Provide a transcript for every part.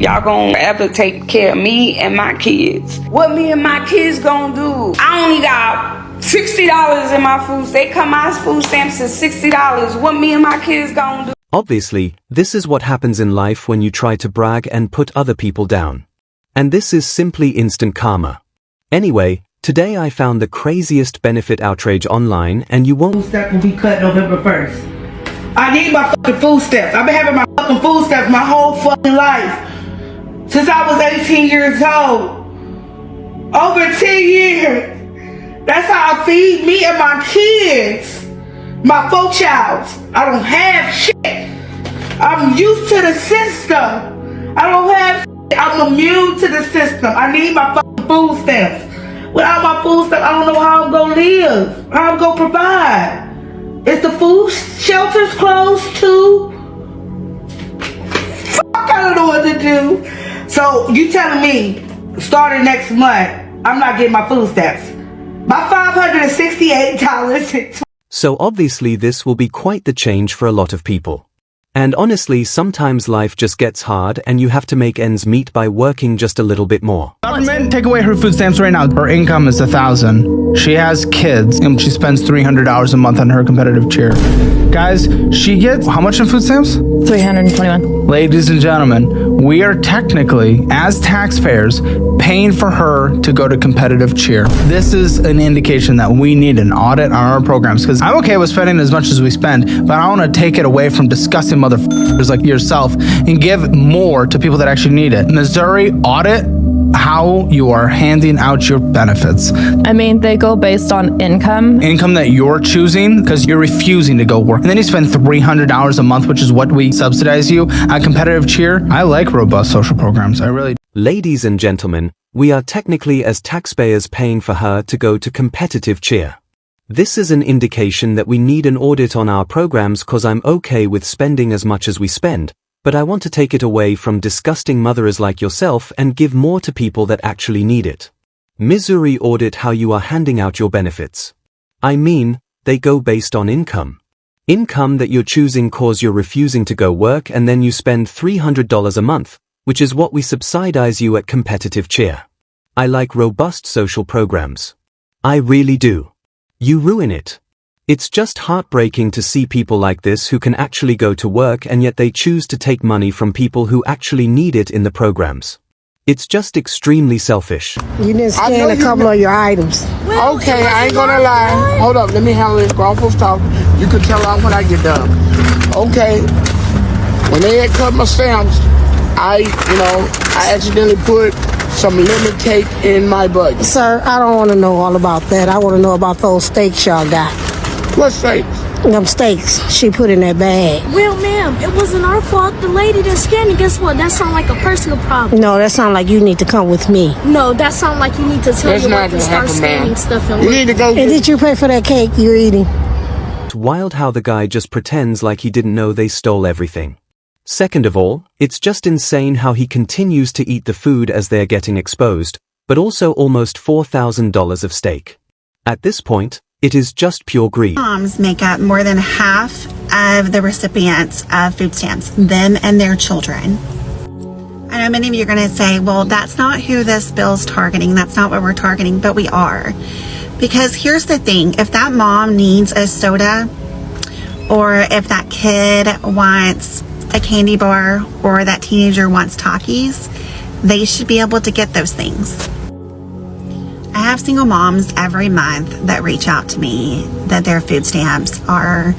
y'all gonna ever take care of me and my kids? What me and my kids gonna do? I only got $60 in my food. They cut my food stamps to $60. What me and my kids gonna do? Obviously, this is what happens in life when you try to brag and put other people down. And this is simply instant karma. Anyway, today I found the craziest benefit outrage online, and you won't. Food stamp will be cut November 1st. I need my fucking food stamps. I've been having my fucking food stamps my whole fucking life. Since I was 18 years old. Over 10 years. That's how I feed me and my kids. My 4 childs. I don't have shit. I'm used to the system. I don't have shit. I'm immune to the system. I need my fucking food stamps. Without my food stamps, I don't know how I'm gonna live. How I'm gonna provide. Is the food shelters closed too? Fuck, I don't know what to do. So you telling me, starting next month, I'm not getting my food stamps. My $568. So obviously this will be quite the change for a lot of people. And honestly, sometimes life just gets hard and you have to make ends meet by working just a little bit more. Government, take away her food stamps right now. Her income is $1,000. She has kids and she spends $300 a month on her competitive cheer. Guys, she gets how much in food stamps? $321. Ladies and gentlemen, we are technically, as taxpayers, paying for her to go to competitive cheer. This is an indication that we need an audit on our programs, because I'm okay with spending as much as we spend, but I want to take it away from disgusting motherfuckers like yourself and give more to people that actually need it. Missouri, audit how you are handing out your benefits. I mean, they go based on income. Income that you're choosing because you're refusing to go work. And then you spend $300 a month, which is what we subsidize you at competitive cheer. I like robust social programs. I really do. Ladies and gentlemen, we are technically as taxpayers paying for her to go to competitive cheer. This is an indication that we need an audit on our programs, cause I'm okay with spending as much as we spend, but I want to take it away from disgusting mothers like yourself and give more to people that actually need it. Missouri audit how you are handing out your benefits. I mean, they go based on income. Income that you're choosing cause you're refusing to go work, and then you spend $300 a month, which is what we subsidize you at competitive cheer. I like robust social programs. I really do. You ruin it. It's just heartbreaking to see people like this who can actually go to work and yet they choose to take money from people who actually need it in the programs. It's just extremely selfish. You didn't scan a couple of your items. Okay, I ain't gonna lie. Hold up, let me handle this. Grown folks talk. You can tell them when I get done. Okay, when they had cut my stamps, I accidentally put some lemon cake in my budget. Sir, I don't want to know all about that. I want to know about those steaks y'all got. What steaks? Them steaks she put in that bag. Well, ma'am, it wasn't our fault. The lady that scanned it, guess what? That sounds like a personal problem. No, that sounds like you need to come with me. No, that sounds like you need to tell your work to start scanning stuff. You need to go. And did you pay for that cake you're eating? It's wild how the guy just pretends like he didn't know they stole everything. Second of all, it's just insane how he continues to eat the food as they're getting exposed, but also almost $4,000 of steak. At this point, it is just pure greed. Moms make up more than half of the recipients of food stamps, them and their children. I know many of you are going to say, well, that's not who this bill's targeting. That's not what we're targeting, but we are. Because here's the thing, if that mom needs a soda, or if that kid wants a candy bar, or that teenager wants Takis, they should be able to get those things. I have single moms every month that reach out to me that their food stamps are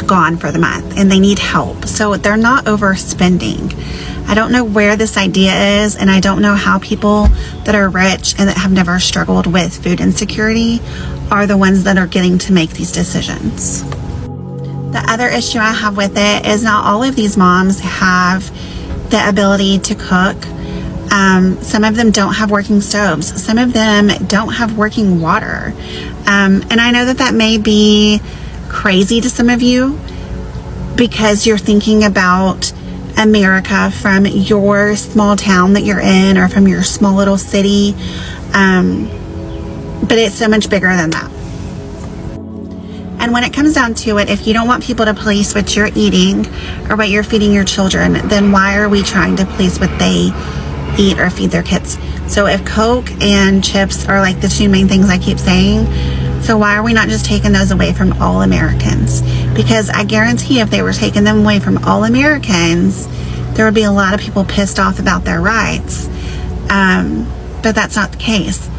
gone for the month and they need help. So they're not overspending. I don't know where this idea is, and I don't know how people that are rich and that have never struggled with food insecurity are the ones that are getting to make these decisions. The other issue I have with it is not all of these moms have the ability to cook. Some of them don't have working stoves. Some of them don't have working water. And I know that that may be crazy to some of you because you're thinking about America from your small town that you're in or from your small little city. But it's so much bigger than that. And when it comes down to it, if you don't want people to police what you're eating or what you're feeding your children, then why are we trying to police what they eat or feed their kids? So if Coke and chips are like the two main things I keep saying, so why are we not just taking those away from all Americans? Because I guarantee if they were taking them away from all Americans, there would be a lot of people pissed off about their rights. But that's not the case.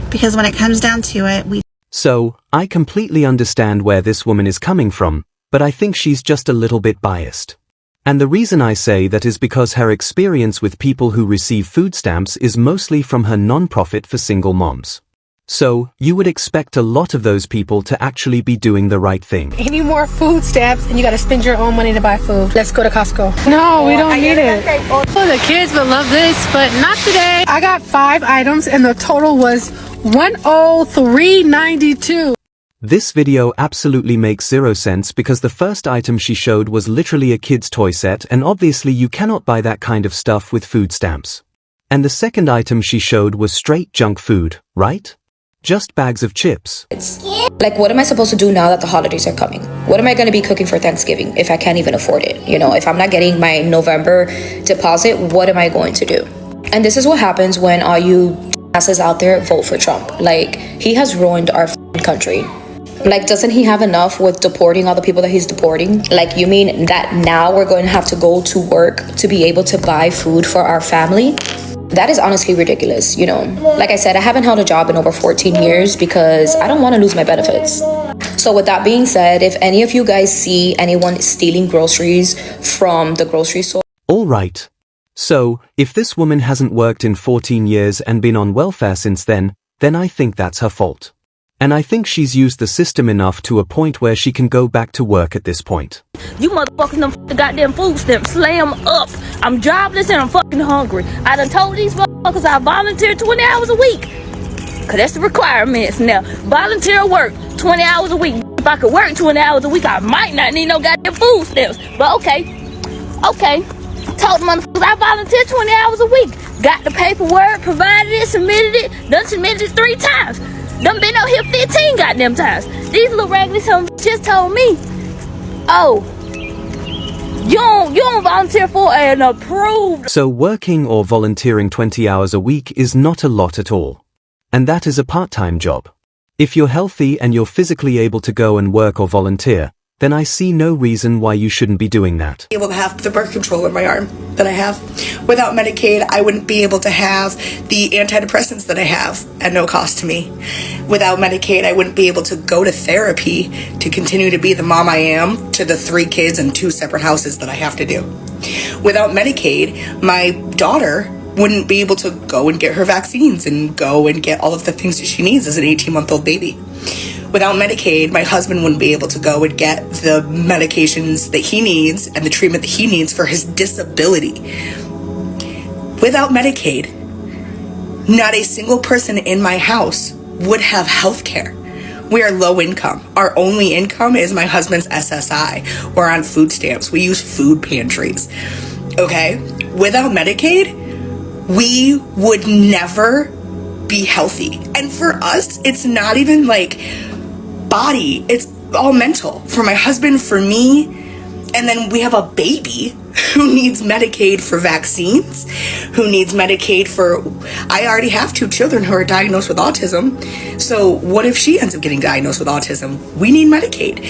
Because when it comes down to it, So, I completely understand where this woman is coming from, but I think she's just a little bit biased. And the reason I say that is because her experience with people who receive food stamps is mostly from her non-profit for single moms. So, you would expect a lot of those people to actually be doing the right thing. Any more food stamps and you gotta spend your own money to buy food. Let's go to Costco. No, we don't need it. Oh, the kids would love this, but not today. I got 5 items and the total was $103.92. This video absolutely makes zero sense because the first item she showed was literally a kid's toy set, and obviously you cannot buy that kind of stuff with food stamps. And the second item she showed was straight junk food, right? Just bags of chips. Like, what am I supposed to do now that the holidays are coming? What am I going to be cooking for Thanksgiving if I can't even afford it? You know, if I'm not getting my November deposit, what am I going to do? And this is what happens when all you asses out there vote for Trump. Like, he has ruined our country. Like, doesn't he have enough with deporting all the people that he's deporting? Like, you mean that now we're going to have to go to work to be able to buy food for our family? That is honestly ridiculous, you know. Like I said, I haven't held a job in over 14 years because I don't want to lose my benefits. So with that being said, if any of you guys see anyone stealing groceries from the grocery store... All right. So, if this woman hasn't worked in 14 years and been on welfare since then I think that's her fault. And I think she's used the system enough to a point where she can go back to work at this point. You motherfuckers done the goddamn food stamps, slam up. I'm jobless and I'm fucking hungry. I done told these motherfuckers I volunteer 20 hours a week. Cause that's the requirements now. Volunteer work 20 hours a week. If I could work 20 hours a week, I might not need no goddamn food stamps. But okay. Told the motherfuckers I volunteer 20 hours a week. Got the paperwork, provided it, submitted it, done submitted it 3 times. Done been out here 15 goddamn times. These little raggedy some just told me, oh, you don't volunteer for an approved... So working or volunteering 20 hours a week is not a lot at all. And that is a part-time job. If you're healthy and you're physically able to go and work or volunteer, then I see no reason why you shouldn't be doing that. Able to have the birth control in my arm that I have. Without Medicaid, I wouldn't be able to have the antidepressants that I have at no cost to me. Without Medicaid, I wouldn't be able to go to therapy to continue to be the mom I am to the 3 kids and 2 separate houses that I have to do. Without Medicaid, my daughter wouldn't be able to go and get her vaccines and go and get all of the things that she needs as an 18-month-old baby. Without Medicaid, my husband wouldn't be able to go and get the medications that he needs and the treatment that he needs for his disability. Without Medicaid, not a single person in my house would have health care. We are low income. Our only income is my husband's SSI. We're on food stamps. We use food pantries. Okay? Without Medicaid, we would never be healthy. And for us, it's not even like body, it's all mental. For my husband, for me, and then we have a baby who needs Medicaid for vaccines, who needs Medicaid for... I already have 2 children who are diagnosed with autism, so what if she ends up getting diagnosed with autism? We need Medicaid.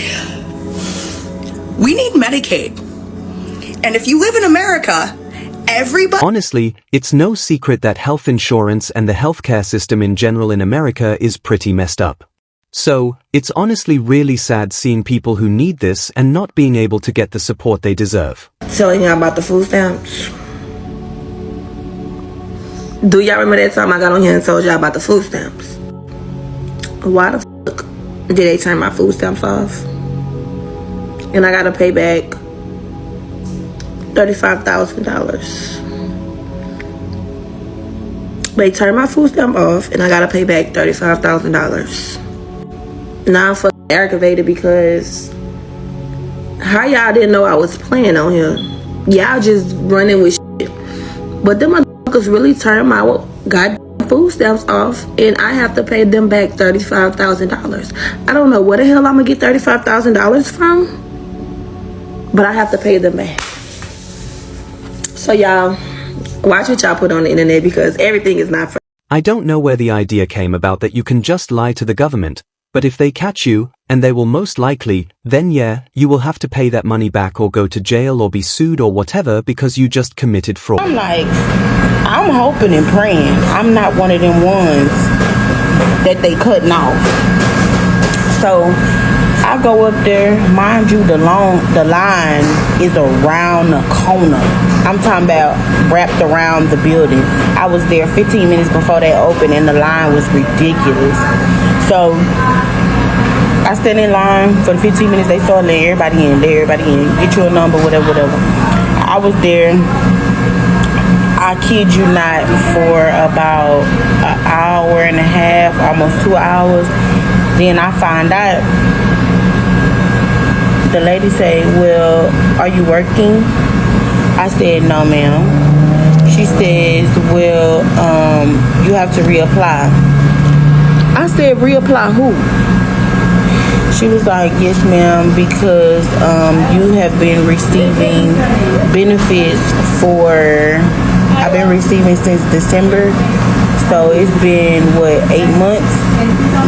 We need Medicaid. And if you live in America, everybody... Honestly, it's no secret that health insurance and the healthcare system in general in America is pretty messed up. So, it's honestly really sad seeing people who need this and not being able to get the support they deserve. Telling y'all about the food stamps. Do y'all remember that time I got on here and told y'all about the food stamps? Why the fuck did they turn my food stamps off? And I gotta pay back $35,000. They turned my food stamp off and I gotta pay back $35,000. Now I'm fucking aggravated because how y'all didn't know I was playing on here? Y'all just running with shit. But them motherfuckers really turned my goddamn food stamps off, and I have to pay them back $35,000. I don't know where the hell I'm gonna get $35,000 from, but I have to pay them back. So y'all, watch what y'all put on the internet, because everything is not fair. I don't know where the idea came about that you can just lie to the government, but if they catch you, and they will most likely, then yeah, you will have to pay that money back or go to jail or be sued or whatever because you just committed fraud. I'm like, I'm hoping and praying I'm not one of them ones that they cutting off. So I go up there, mind you, the line is around the corner. I'm talking about wrapped around the building. I was there 15 minutes before they opened, and the line was ridiculous. So I stand in line for the 15 minutes. They start letting everybody in, get you a number, whatever. I was there, I kid you not, for about an hour and a half, almost 2 hours. Then I find out, the lady say, well, are you working? I said, no, ma'am. She says, well, you have to reapply. I said, reapply who? She was like, yes, ma'am, because you have been receiving benefits I've been receiving since December. So it's been, 8 months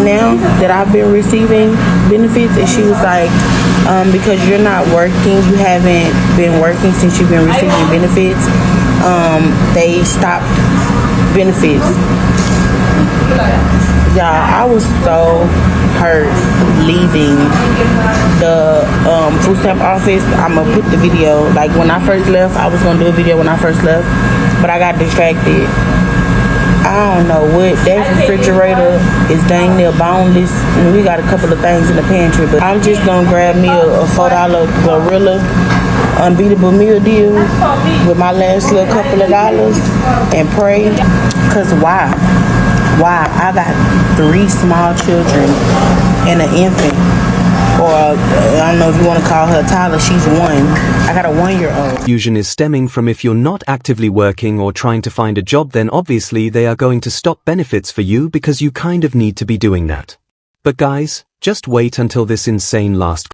now that I've been receiving benefits. And she was like, because you're not working, you haven't been working since you've been receiving benefits, they stopped benefits. Y'all, I was so hurt leaving the food stamp office. I'm gonna put the video, like when I first left, I was gonna do a video when I first left, but I got distracted. I don't know what, that refrigerator is dang near boneless. I mean, we got a couple of things in the pantry, but I'm just gonna grab me a $4 Gorilla unbeatable meal deal with my last little couple of dollars and pray. Cause why? I got 3 small children and an infant, or I don't know if you want to call her Tyler, she's 1. I got a 1-year-old. Confusion is stemming from if you're not actively working or trying to find a job, then obviously they are going to stop benefits for you because you kind of need to be doing that. But guys, just wait until this insane last